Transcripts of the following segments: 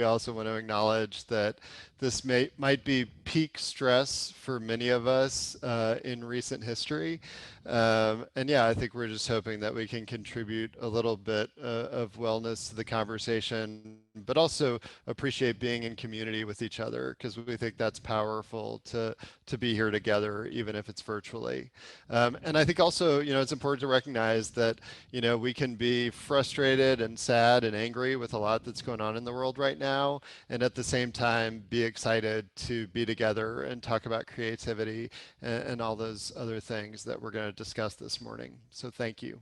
also want to acknowledge that this might be peak stress for many of us in recent history. And yeah, I think we're just hoping that we can contribute a little bit of wellness to the conversation, but also appreciate being in community with each other, because we think that's powerful to be here together, even if it's virtually. And I think also, it's important to recognize that, we can be frustrated and sad and angry with a lot that's going on in the world right now, and at the same time be excited to be together and talk about creativity and all those other things that we're going to discuss this morning. So thank you.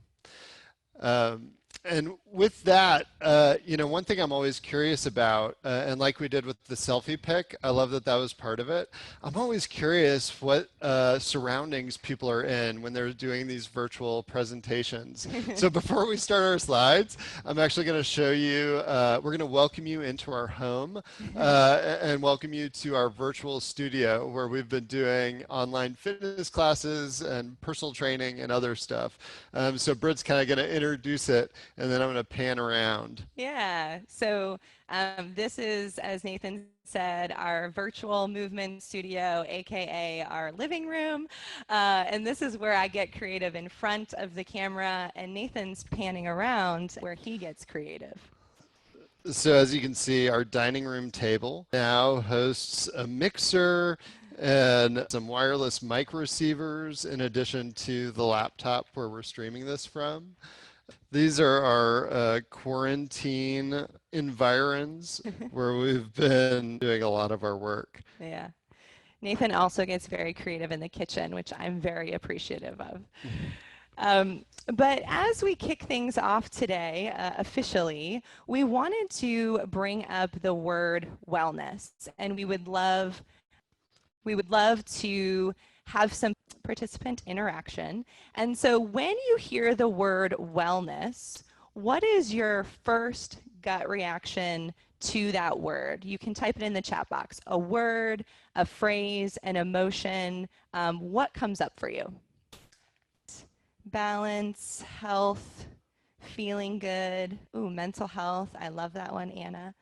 And with that, one thing I'm always curious about, and like we did with the selfie pic, I love that that was part of it. I'm always curious what surroundings people are in when they're doing these virtual presentations. So before we start our slides, I'm actually going to show you, we're going to welcome you into our home and welcome you to our virtual studio where we've been doing online fitness classes and personal training and other stuff. So Brit's kind of going to introduce it, and then I'm going to pan around. Yeah, so this is, as Nathan said, our virtual movement studio, aka our living room. And this is where I get creative in front of the camera, and Nathan's panning around where he gets creative. So as you can see, our dining room table now hosts a mixer and some wireless mic receivers in addition to the laptop where we're streaming this from. These are our quarantine environs where we've been doing a lot of our work. Yeah. Nathan also gets very creative in the kitchen, which I'm very appreciative of. But as we kick things off today, officially, we wanted to bring up the word wellness, and we would love to have some participant interaction. And so when you hear the word wellness, what is your first gut reaction to that word? You can type it in the chat box. A word, a phrase, an emotion. What comes up for you? Balance, health, feeling good. Ooh, mental health. I love that one, Anna.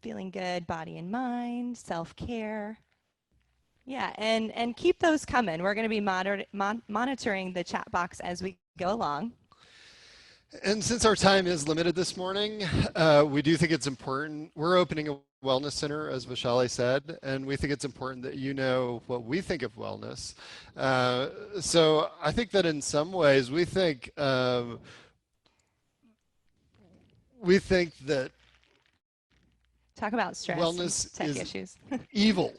Feeling good, body and mind, self-care. Yeah, and keep those coming. We're going to be monitoring the chat box as we go along. And since our time is limited this morning, we do think it's important. We're opening a wellness center, as Vishali said, and we think it's important that you know what we think of wellness. So I think that in some ways we think that talk about stress, wellness tech is issues. Evil.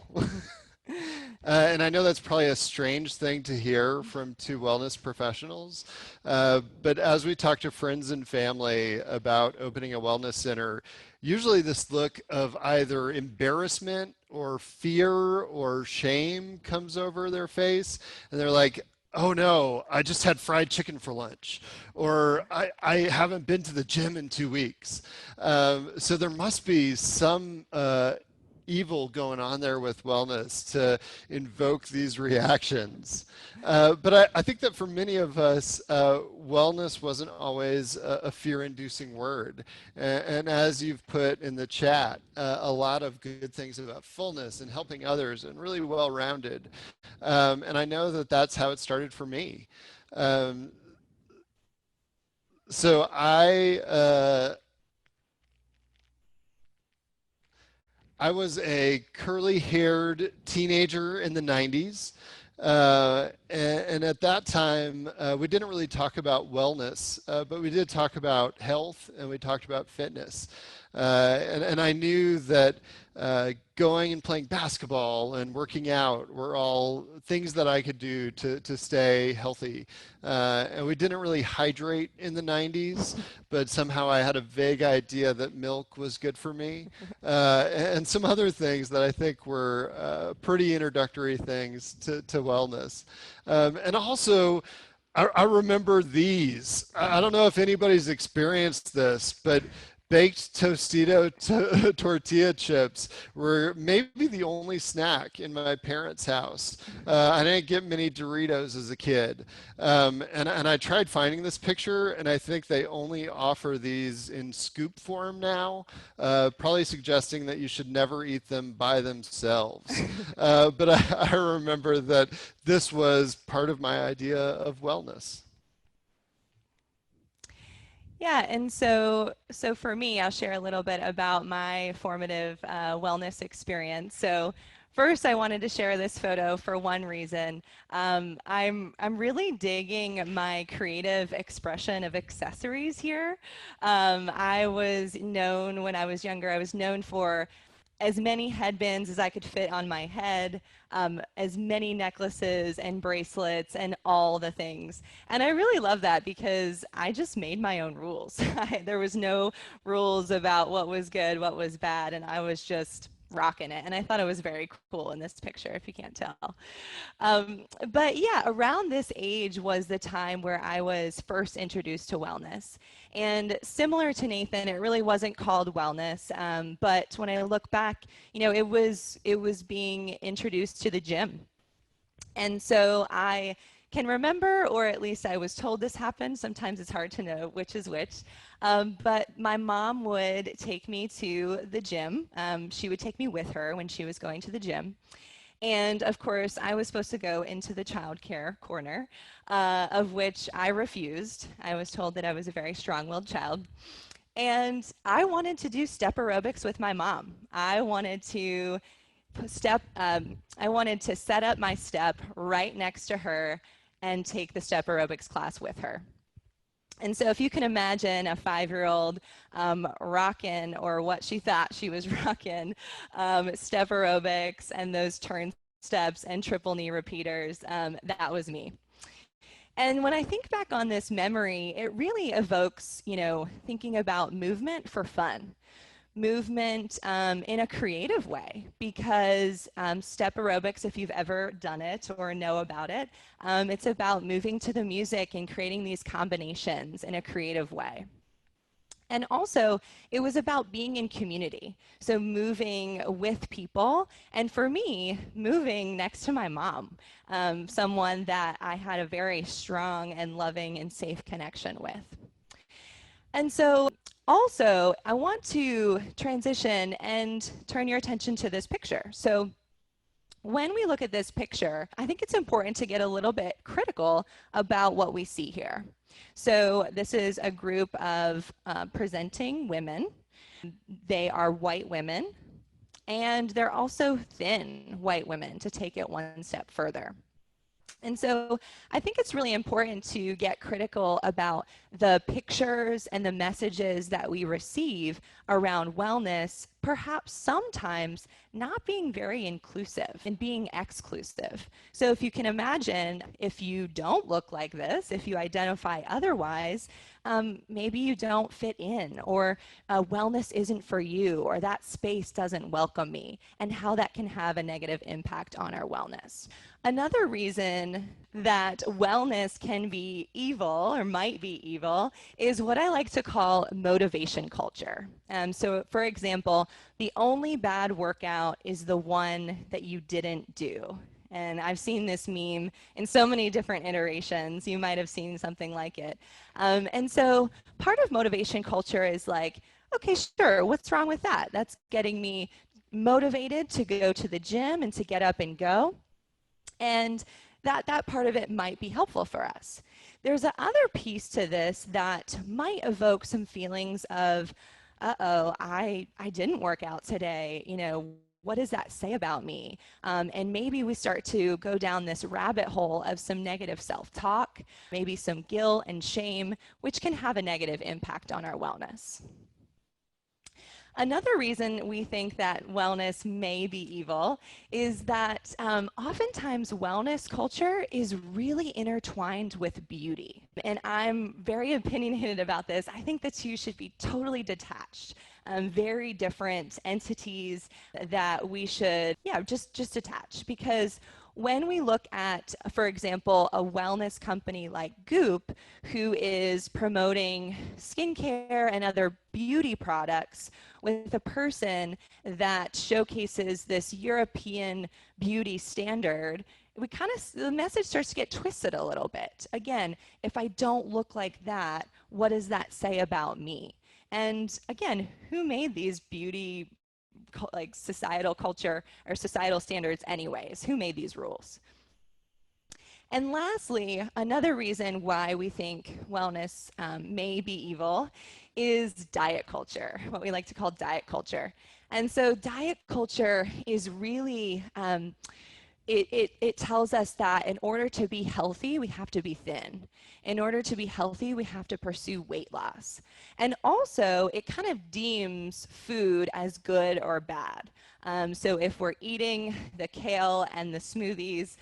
And I know that's probably a strange thing to hear from two wellness professionals, but as we talk to friends and family about opening a wellness center, usually this look of either embarrassment or fear or shame comes over their face, and they're like, oh no, I just had fried chicken for lunch, or I haven't been to the gym in 2 weeks. So there must be some evil going on there with wellness to invoke these reactions. But I think that for many of us, wellness wasn't always a fear-inducing word. And as you've put in the chat, a lot of good things about fullness and helping others and really well-rounded. And I know that that's how it started for me. So I was a curly-haired teenager in the 90s. And at that time, we didn't really talk about wellness, but we did talk about health and we talked about fitness. And I knew that going and playing basketball and working out were all things that I could do to stay healthy. And we didn't really hydrate in the 90s, but somehow I had a vague idea that milk was good for me. And some other things that I think were pretty introductory things to wellness. And also, I remember these. I don't know if anybody's experienced this, but baked Tostito tortilla chips were maybe the only snack in my parents' house. I didn't get many Doritos as a kid. And I tried finding this picture, and I think they only offer these in scoop form now, probably suggesting that you should never eat them by themselves. But I remember that this was part of my idea of wellness. Yeah, and so for me, I'll share a little bit about my formative wellness experience. So first, I wanted to share this photo for one reason. I'm really digging my creative expression of accessories here. I was known when I was younger. I was known for as many headbands as I could fit on my head, as many necklaces and bracelets and all the things. And I really love that because I just made my own rules. There was no rules about what was good, what was bad, and I was just rocking it. And I thought it was very cool in this picture, if you can't tell. But yeah, around this age was the time where I was first introduced to wellness. And similar to Nathan, it really wasn't called wellness. But when I look back, it was being introduced to the gym. And so I can remember, or at least I was told this happened. Sometimes it's hard to know which is which. But my mom would take me to the gym. She would take me with her when she was going to the gym. And of course, I was supposed to go into the childcare corner, of which I refused. I was told that I was a very strong-willed child. And I wanted to do step aerobics with my mom. I wanted to set up my step right next to her and take the step aerobics class with her. And so if you can imagine a 5-year-old rocking, or what she thought she was rocking, step aerobics and those turn steps and triple knee repeaters, that was me. And when I think back on this memory, it really evokes, thinking about movement for fun, movement in a creative way, because step aerobics, if you've ever done it or know about it, it's about moving to the music and creating these combinations in a creative way. And also, it was about being in community. So moving with people. And for me, moving next to my mom, someone that I had a very strong and loving and safe connection with. And so also, I want to transition and turn your attention to this picture. So when we look at this picture, I think it's important to get a little bit critical about what we see here. So this is a group of presenting women. They are white women, and they're also thin white women, to take it one step further. And so I think it's really important to get critical about the pictures and the messages that we receive around wellness, perhaps sometimes not being very inclusive and being exclusive. So if you can imagine, if you don't look like this, if you identify otherwise, maybe you don't fit in, or wellness isn't for you, or that space doesn't welcome me, and how that can have a negative impact on our wellness. Another reason that wellness can be evil, or might be evil, is what I like to call motivation culture. So for example, the only bad workout is the one that you didn't do. And I've seen this meme in so many different iterations. You might have seen something like it. And so part of motivation culture is like, okay, sure, what's wrong with that? That's getting me motivated to go to the gym and to get up and go. And that part of it might be helpful for us. There's another piece to this that might evoke some feelings of, uh-oh, I didn't work out today. What does that say about me? And maybe we start to go down this rabbit hole of some negative self-talk, maybe some guilt and shame, which can have a negative impact on our wellness. Another reason we think that wellness may be evil is that oftentimes wellness culture is really intertwined with beauty. And I'm very opinionated about this. I think the two should be totally detached. Very different entities that we should, just detach, because when we look at, for example, a wellness company like Goop, who is promoting skincare and other beauty products with a person that showcases this European beauty standard, we kind of, the message starts to get twisted a little bit. Again, if I don't look like that, what does that say about me? And again, who made these beauty like societal culture or societal standards anyways? Who made these rules? And lastly, another reason why we think wellness may be evil is diet culture, what we like to call diet culture. And so diet culture is really it tells us that in order to be healthy, we have to be thin. In order to be healthy, we have to pursue weight loss. And also, it kind of deems food as good or bad. So if we're eating the kale and the smoothies,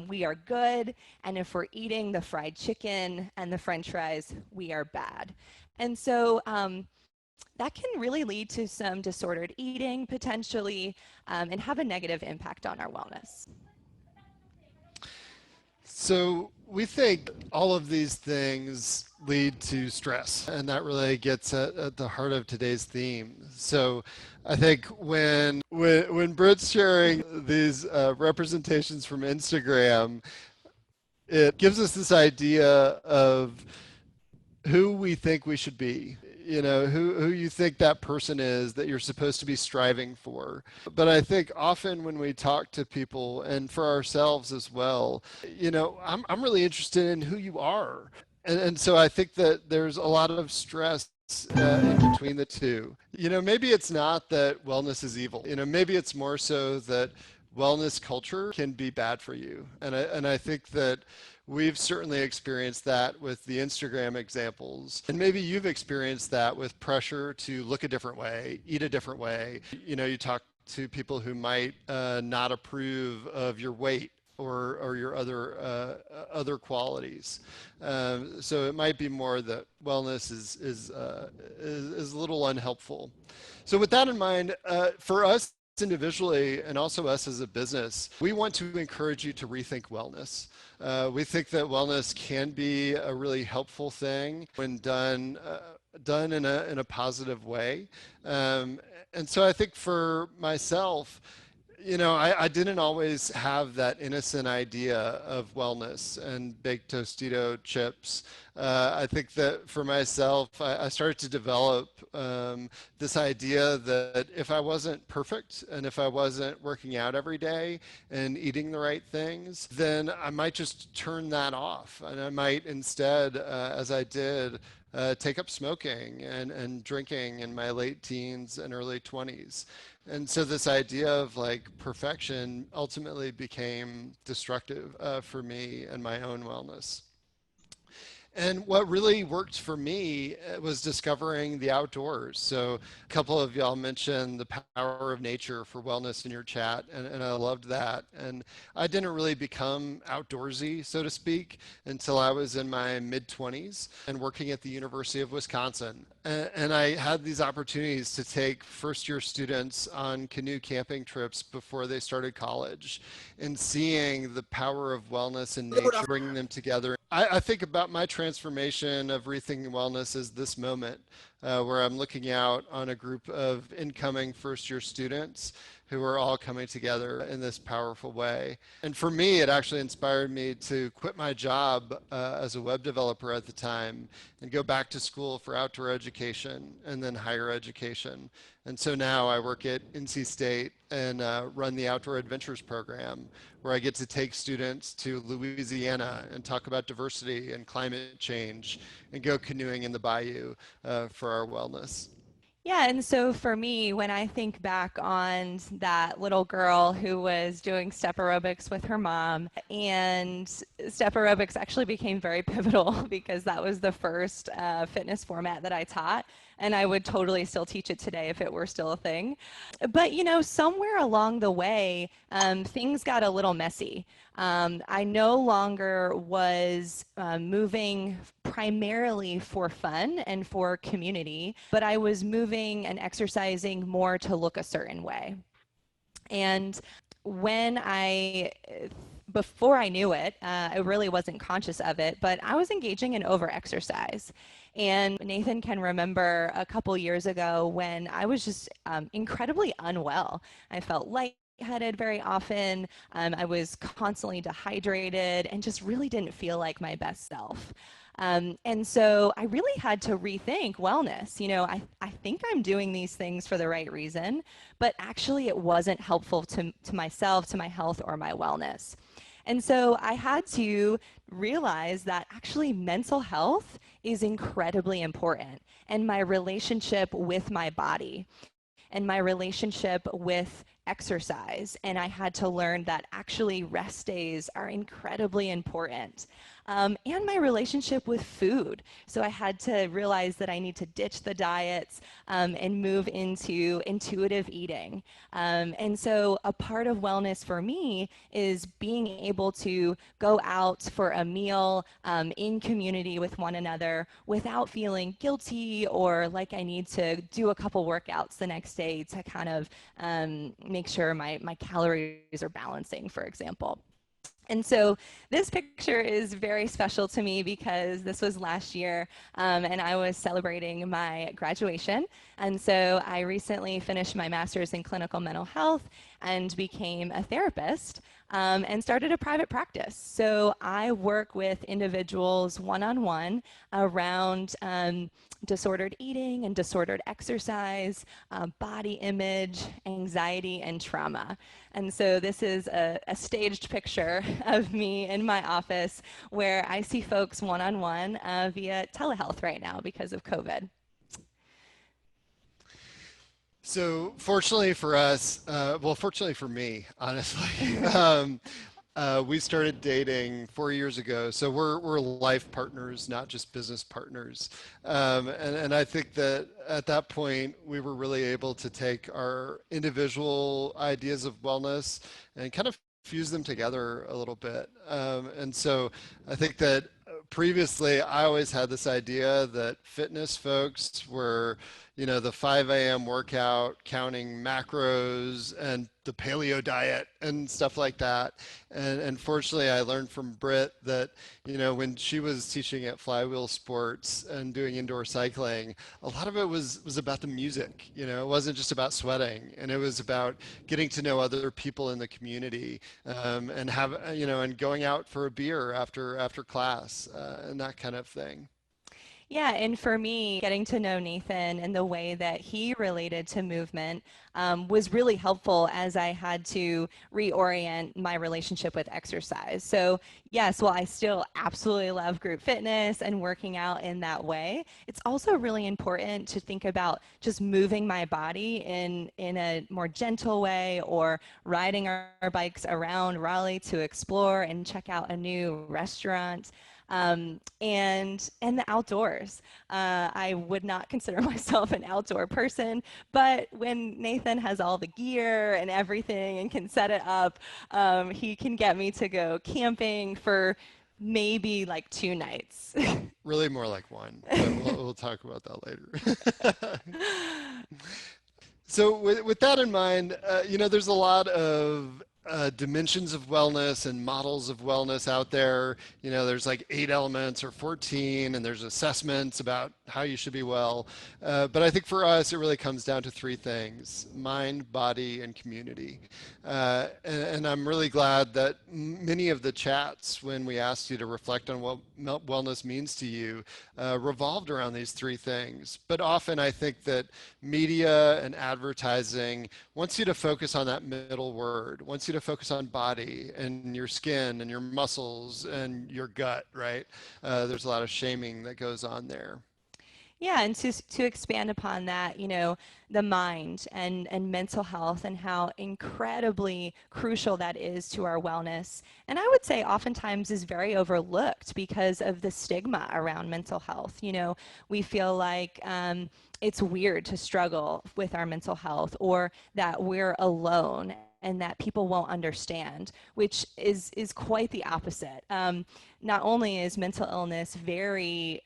we are good. And if we're eating the fried chicken and the french fries, we are bad. And so that can really lead to some disordered eating potentially and have a negative impact on our wellness. So we think all of these things lead to stress, and that really gets at the heart of today's theme. So I think when Brit's sharing these representations from Instagram, it gives us this idea of who we think we should be, who you think that person is that you're supposed to be striving for. But I think often when we talk to people and for ourselves as well, I'm really interested in who you are. And so I think that there's a lot of stress in between the two. Maybe it's not that wellness is evil. Maybe it's more so that wellness culture can be bad for you. And I think that we've certainly experienced that with the Instagram examples. And maybe you've experienced that with pressure to look a different way, eat a different way. You talk to people who might not approve of your weight or your other qualities. So it might be more that wellness is a little unhelpful. So with that in mind, for us individually and also us as a business, we want to encourage you to rethink wellness. We think that wellness can be a really helpful thing when done in a positive way. And so I think for myself, I didn't always have that innocent idea of wellness and baked Tostito chips. I think that for myself, I started to develop this idea that if I wasn't perfect and if I wasn't working out every day and eating the right things, then I might just turn that off. And I might instead, as I did, take up smoking and drinking in my late teens and early 20s. And so this idea of like perfection ultimately became destructive for me and my own wellness. And what really worked for me was discovering the outdoors. So a couple of y'all mentioned the power of nature for wellness in your chat, and I loved that. And I didn't really become outdoorsy, so to speak, until I was in my mid-20s and working at the University of Wisconsin. And I had these opportunities to take first-year students on canoe camping trips before they started college, and seeing the power of wellness and nature, bringing them together. I think about my transformation of rethinking wellness as this moment where I'm looking out on a group of incoming first-year students who are all coming together in this powerful way. And for me, it actually inspired me to quit my job as a web developer at the time and go back to school for outdoor education and then higher education. And so now I work at NC State and run the Outdoor Adventures program, where I get to take students to Louisiana and talk about diversity and climate change and go canoeing in the bayou for our wellness. Yeah, and so for me, when I think back on that little girl who was doing step aerobics with her mom, and step aerobics actually became very pivotal because that was the first fitness format that I taught, and I would totally still teach it today if it were still a thing. But somewhere along the way, things got a little messy. I no longer was moving primarily for fun and for community, but I was moving and exercising more to look a certain way. And when I before I knew it, I really wasn't conscious of it, but I was engaging in overexercise. And Nathan can remember a couple years ago when I was just incredibly unwell. I felt lightheaded very often. I was constantly dehydrated and just really didn't feel like my best self. And so I really had to rethink wellness. I think I'm doing these things for the right reason, but actually it wasn't helpful to myself, to my health, or my wellness. And so I had to realize that actually mental health is incredibly important, and my relationship with my body and my relationship with exercise. And I had to learn that actually rest days are incredibly important. And my relationship with food. So I had to realize that I need to ditch the diets and move into intuitive eating. And so a part of wellness for me is being able to go out for a meal in community with one another without feeling guilty or like I need to do a couple workouts the next day to kind of make sure my calories are balancing, for example. And so this picture is very special to me because this was last year and I was celebrating my graduation. And so I recently finished my master's in clinical mental health and became a therapist and started a private practice. So I work with individuals one-on-one around disordered eating and disordered exercise, body image, anxiety, and trauma. And so this is a staged picture of me in my office where I see folks one-on-one via telehealth right now because of COVID. So fortunately for us, well, fortunately for me, honestly, we started dating 4 years ago. So we're life partners, not just business partners. And I think that at that point, we were really able to take our individual ideas of wellness and kind of fuse them together a little bit. And so I think that previously I always had this idea that fitness folks were, the 5 a.m. workout, counting macros and the paleo diet and stuff like that. And fortunately, I learned from Brit that, when she was teaching at Flywheel Sports and doing indoor cycling, a lot of it was about the music. It wasn't just about sweating, and it was about getting to know other people in the community and and going out for a beer after class and that kind of thing. Yeah, and for me, getting to know Nathan and the way that he related to movement was really helpful as I had to reorient my relationship with exercise. So, yes, while I still absolutely love group fitness and working out in that way, it's also really important to think about just moving my body in a more gentle way or riding our bikes around Raleigh to explore and check out a new restaurant and the outdoors. I would not consider myself an outdoor person, but when Nathan has all the gear and everything and can set it up, he can get me to go camping for maybe like 2 nights. Really more like one, but we'll talk about that later. So with that in mind, there's a lot of dimensions of wellness and models of wellness out there. There's like 8 elements or 14, and there's assessments about how you should be well. But I think for us, it really comes down to three things: mind, body, and community. And I'm really glad that many of the chats, when we asked you to reflect on what wellness means to you, revolved around these three things. But often I think that media and advertising wants you to focus on that middle word, wants you to focus on body and your skin and your muscles and your gut, right? There's a lot of shaming that goes on there. Yeah, and to expand upon that, the mind and mental health and how incredibly crucial that is to our wellness. And I would say oftentimes is very overlooked because of the stigma around mental health. We feel like it's weird to struggle with our mental health or that we're alone. and that people won't understand, which is quite the opposite. Not only is mental illness very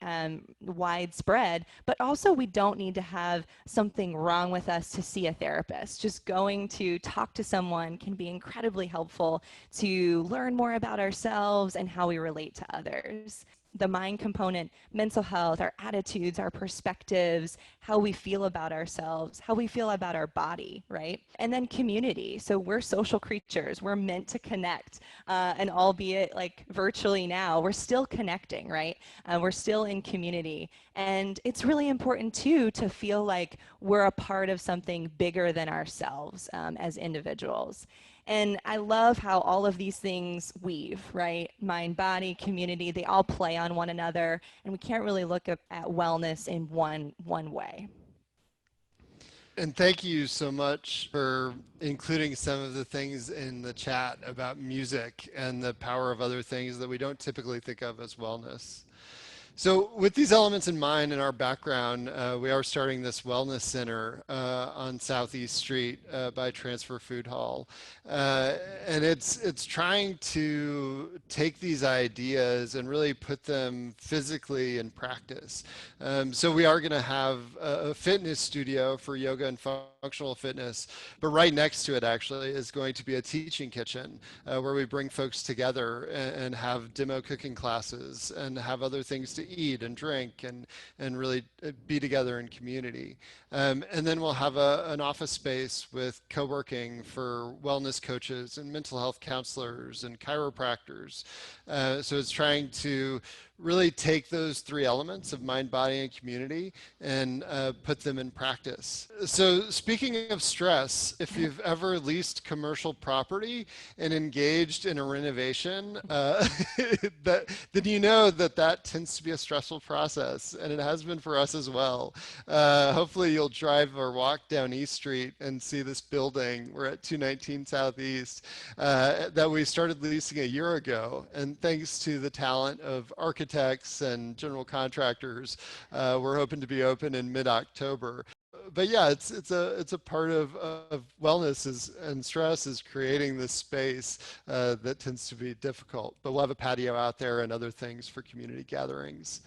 widespread, but also we don't need to have something wrong with us to see a therapist. Just going to talk to someone can be incredibly helpful to learn more about ourselves and how we relate to others. The mind component, mental health, our attitudes, our perspectives, how we feel about ourselves, how we feel about our body, right? And then community. So we're social creatures. We're meant to connect. And albeit like virtually now, we're still connecting, right? We're still in community. And it's really important too to feel like we're a part of something bigger than ourselves as individuals. And I love how all of these things weave, right? Mind, body, community, they all play on one another, and we can't really look at wellness in one way. And thank you so much for including some of the things in the chat about music and the power of other things that we don't typically think of as wellness. So with these elements in mind in our background, we are starting this wellness center on Southeast Street by Transfer Food Hall. And it's trying to take these ideas and really put them physically in practice. So we are going to have a fitness studio for yoga and functional fitness, but right next to it actually is going to be a teaching kitchen where we bring folks together and have demo cooking classes and have other things to eat and drink and really be together in community. And then we'll have an office space with co-working for wellness coaches and mental health counselors and chiropractors. So it's trying to really take those three elements of mind, body, and community and put them in practice. So speaking of stress, if you've ever leased commercial property and engaged in a renovation, then you know that tends to be a stressful process, and it has been for us as well. Hopefully you'll drive or walk down East Street and see this building. We're at 219 Southeast that we started leasing a year ago, and thanks to the talent of architects and general contractors, we're hoping to be open in mid-October. But yeah, it's a part of wellness and stress is creating this space that tends to be difficult. But we'll have a patio out there and other things for community gatherings.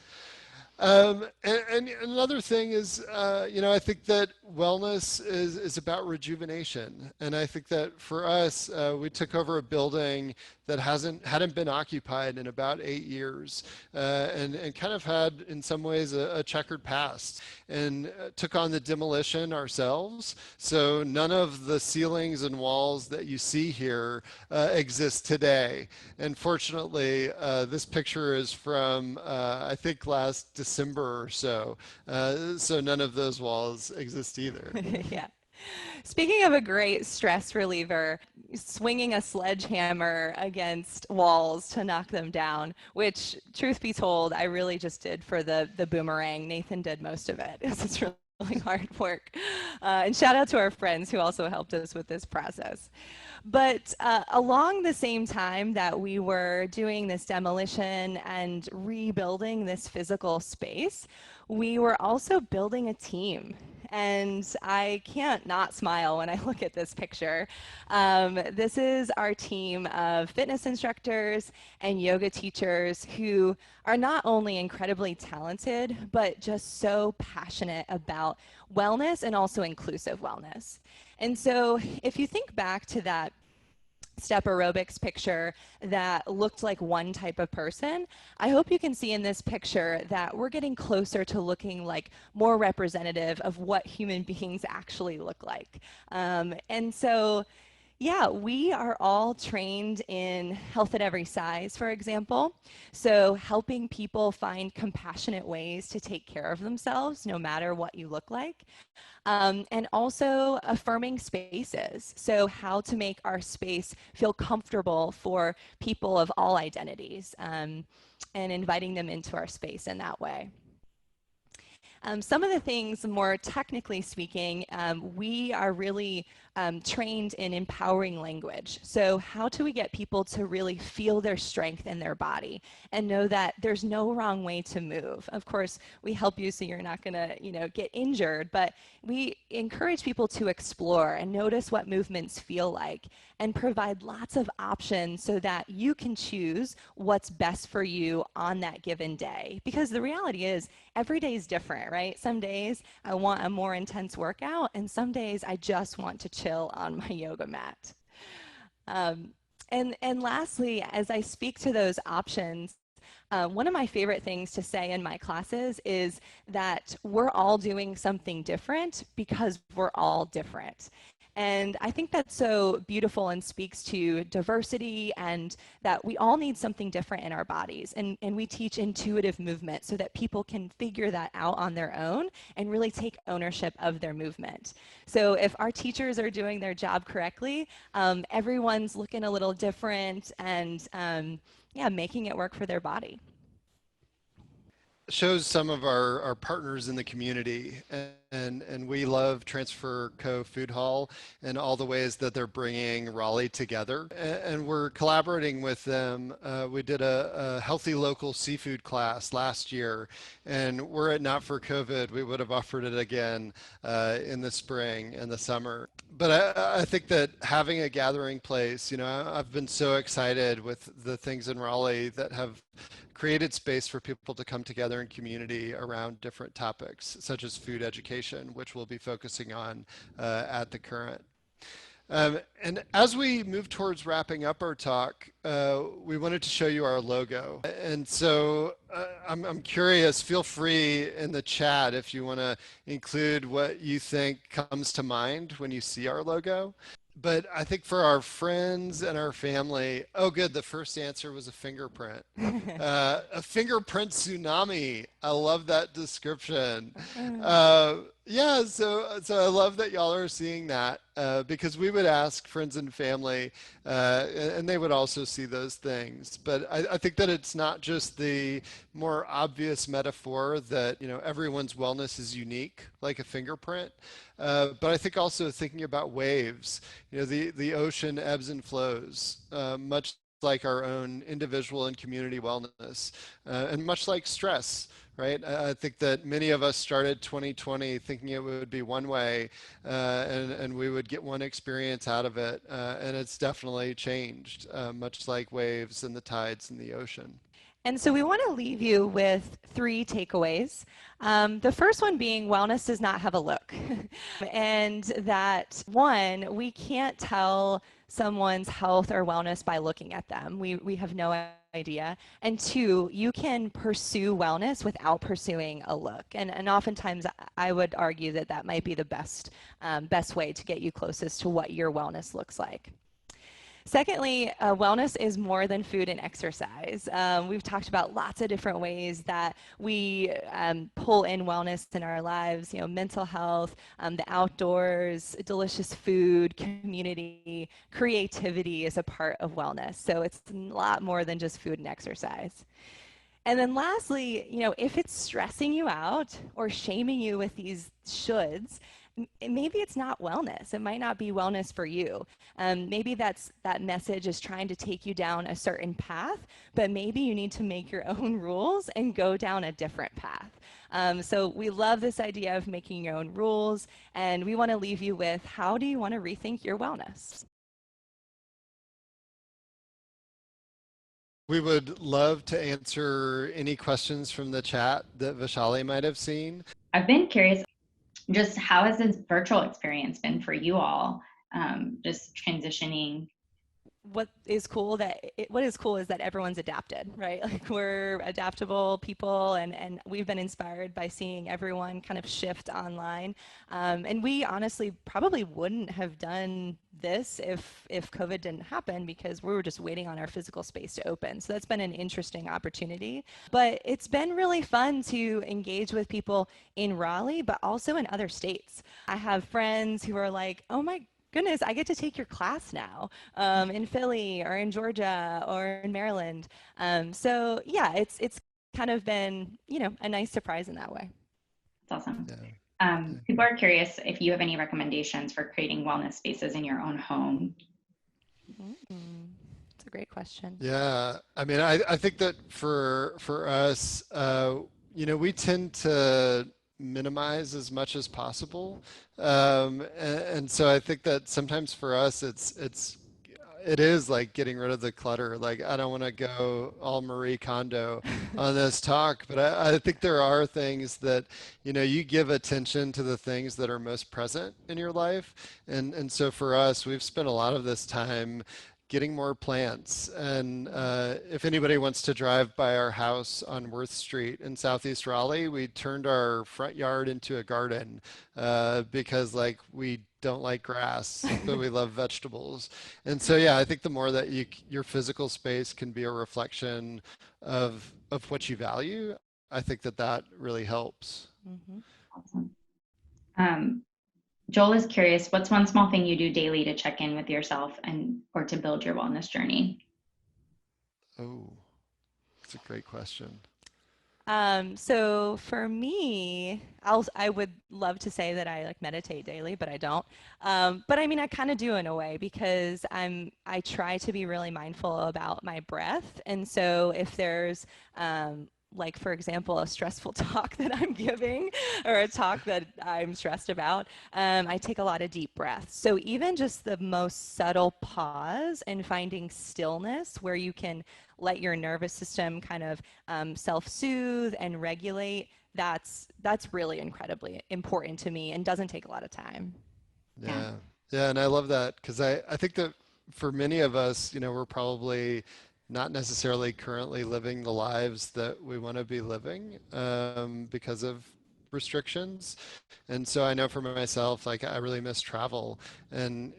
And another thing is, I think that wellness is about rejuvenation. And I think that for us, we took over a building that hadn't been occupied in about 8 years and kind of had, in some ways, a checkered past and took on the demolition ourselves. So none of the ceilings and walls that you see here exist today. And fortunately, this picture is from, I think, last December or so. So none of those walls exist either. Yeah. Speaking of a great stress reliever, swinging a sledgehammer against walls to knock them down, which, truth be told, I really just did for the boomerang. Nathan did most of it. It's really hard work. And shout out to our friends who also helped us with this process. But along the same time that we were doing this demolition and rebuilding this physical space, we were also building a team. And I can't not smile when I look at this picture. This is our team of fitness instructors and yoga teachers who are not only incredibly talented, but just so passionate about wellness and also inclusive wellness. And so if you think back to that step aerobics picture that looked like one type of person, I hope you can see in this picture that we're getting closer to looking like more representative of what human beings actually look like. And so, yeah, we are all trained in health at every size, for example. So helping people find compassionate ways to take care of themselves, no matter what you look like. And also affirming spaces. So how to make our space feel comfortable for people of all identities and inviting them into our space in that way. Some of the things, more technically speaking, we are really trained in empowering language. So how do we get people to really feel their strength in their body and know that there's no wrong way to move? Of course, we help you so you're not going to, get injured, but we encourage people to explore and notice what movements feel like and provide lots of options so that you can choose what's best for you on that given day. Because the reality is, every day is different, right? Some days I want a more intense workout, and some days I just want to chill on my yoga mat. Um, and lastly, as I speak to those options, one of my favorite things to say in my classes is that we're all doing something different because we're all different. And I think that's so beautiful and speaks to diversity and that we all need something different in our bodies. And we teach intuitive movement so that people can figure that out on their own and really take ownership of their movement. So if our teachers are doing their job correctly, everyone's looking a little different and yeah, making it work for their body. Shows some of our partners in the community, and we love Transfer Co. Food Hall and all the ways that they're bringing Raleigh together. And we're collaborating with them. We did a healthy local seafood class last year, and were it not for COVID, we would have offered it again in the spring and the summer. But I think that having a gathering place, I've been so excited with the things in Raleigh that have created space for people to come together in community around different topics, such as food education, which we'll be focusing on at the current. And as we move towards wrapping up our talk, we wanted to show you our logo. And so I'm curious, feel free in the chat if you want to include what you think comes to mind when you see our logo. But I think for our friends and our family, oh, good, the first answer was a fingerprint. A fingerprint tsunami. I love that description. Yeah, so I love that y'all are seeing that because we would ask friends and family, and they would also see those things. But I think that it's not just the more obvious metaphor that everyone's wellness is unique, like a fingerprint. But I think also thinking about waves, the ocean ebbs and flows, much like our own individual and community wellness, and much like stress, right? I think that many of us started 2020 thinking it would be one way, and we would get one experience out of it, and it's definitely changed, much like waves and the tides in the ocean. And so we want to leave you with 3 takeaways. The first one being wellness does not have a look. And that one, we can't tell someone's health or wellness by looking at them. We have no idea. And 2, you can pursue wellness without pursuing a look. And oftentimes I would argue that that might be the best way to get you closest to what your wellness looks like. Secondly, wellness is more than food and exercise. We've talked about lots of different ways that we pull in wellness in our lives, mental health, the outdoors, delicious food, community, creativity is a part of wellness. So it's a lot more than just food and exercise. And then lastly, if it's stressing you out or shaming you with these shoulds, maybe it's not wellness. It might not be wellness for you. Maybe that message is trying to take you down a certain path, but maybe you need to make your own rules and go down a different path. So we love this idea of making your own rules, and we want to leave you with, how do you want to rethink your wellness? We would love to answer any questions from the chat that Vishali might have seen. I've been curious, just how has this virtual experience been for you all? Just transitioning. What is cool is that everyone's adapted, right? Like, we're adaptable people, and we've been inspired by seeing everyone kind of shift online. And we honestly probably wouldn't have done this if COVID didn't happen, because we were just waiting on our physical space to open. So that's been an interesting opportunity. But it's been really fun to engage with people in Raleigh, but also in other states. I have friends who are like, oh my goodness, I get to take your class now in Philly or in Georgia or in Maryland. So yeah, it's kind of been, a nice surprise in that way. It's awesome. Yeah. People are curious if you have any recommendations for creating wellness spaces in your own home. That's a great question. Yeah, I mean, I think that for us, we tend to minimize as much as possible, and so I think that sometimes for us, it is like getting rid of the clutter. Like I don't want to go all Marie Kondo on this talk, but I think there are things that you give attention to the things that are most present in your life, and so for us, we've spent a lot of this time getting more plants. And if anybody wants to drive by our house on Worth Street in Southeast Raleigh, we turned our front yard into a garden because like we don't like grass, but we love vegetables. And so yeah, I think the more that your physical space can be a reflection of what you value, I think that really helps. Mm-hmm. Awesome. Joel is curious, what's one small thing you do daily to check in with yourself or to build your wellness journey? Oh, that's a great question. So for me, I would love to say that I like meditate daily, but I don't. But I mean, I kind of do in a way because I try to be really mindful about my breath. And so if there's like for example, a stressful talk that I'm giving or a talk that I'm stressed about, I take a lot of deep breaths. So even just the most subtle pause and finding stillness where you can let your nervous system kind of self-soothe and regulate, that's really incredibly important to me and doesn't take a lot of time. Yeah. Yeah. Yeah, and I love that because I think that for many of us, we're probably not necessarily currently living the lives that we want to be living because of restrictions. And so I know for myself, like I really miss travel and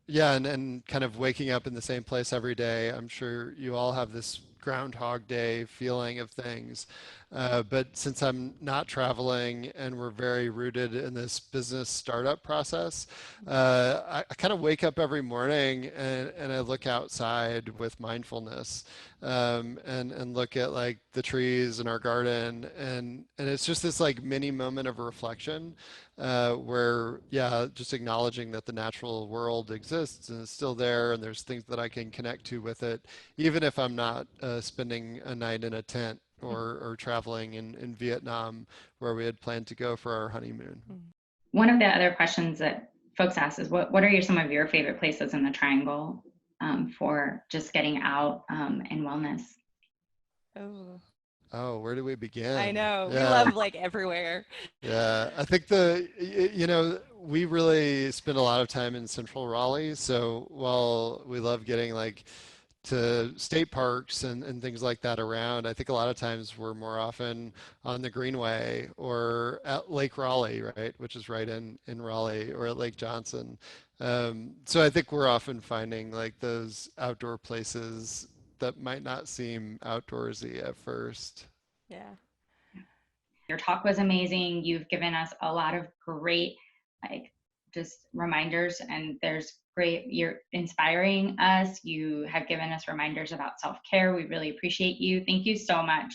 yeah, and kind of waking up in the same place every day. I'm sure you all have this Groundhog Day feeling of things. But since I'm not traveling and we're very rooted in this business startup process, I kind of wake up every morning and I look outside with mindfulness and look at like the trees in our garden and it's just this like mini moment of reflection where yeah, just acknowledging that the natural world exists and is still there and there's things that I can connect to with it, even if I'm not spending a night in a tent or traveling in Vietnam where we had planned to go for our honeymoon. One of the other questions that folks ask is what are some of your favorite places in the Triangle for just getting out and wellness? Oh, Oh, where do we I begin? know. We Yeah. love like everywhere. Yeah, I think we really spend a lot of time in central Raleigh. So while we love getting like to state parks and things like that around, I think a lot of times we're more often on the Greenway or at Lake Raleigh, right, which is right in Raleigh, or at Lake Johnson. So I think we're often finding like those outdoor places that might not seem outdoorsy at first. Yeah. Your talk was amazing. You've given us a lot of great, like, just reminders, and you're inspiring us. You have given us reminders about self-care. We really appreciate you. Thank you so much.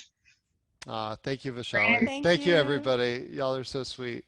Thank you, We're Vishali. gonna Thank Thank you, you. everybody. Y'all are so sweet.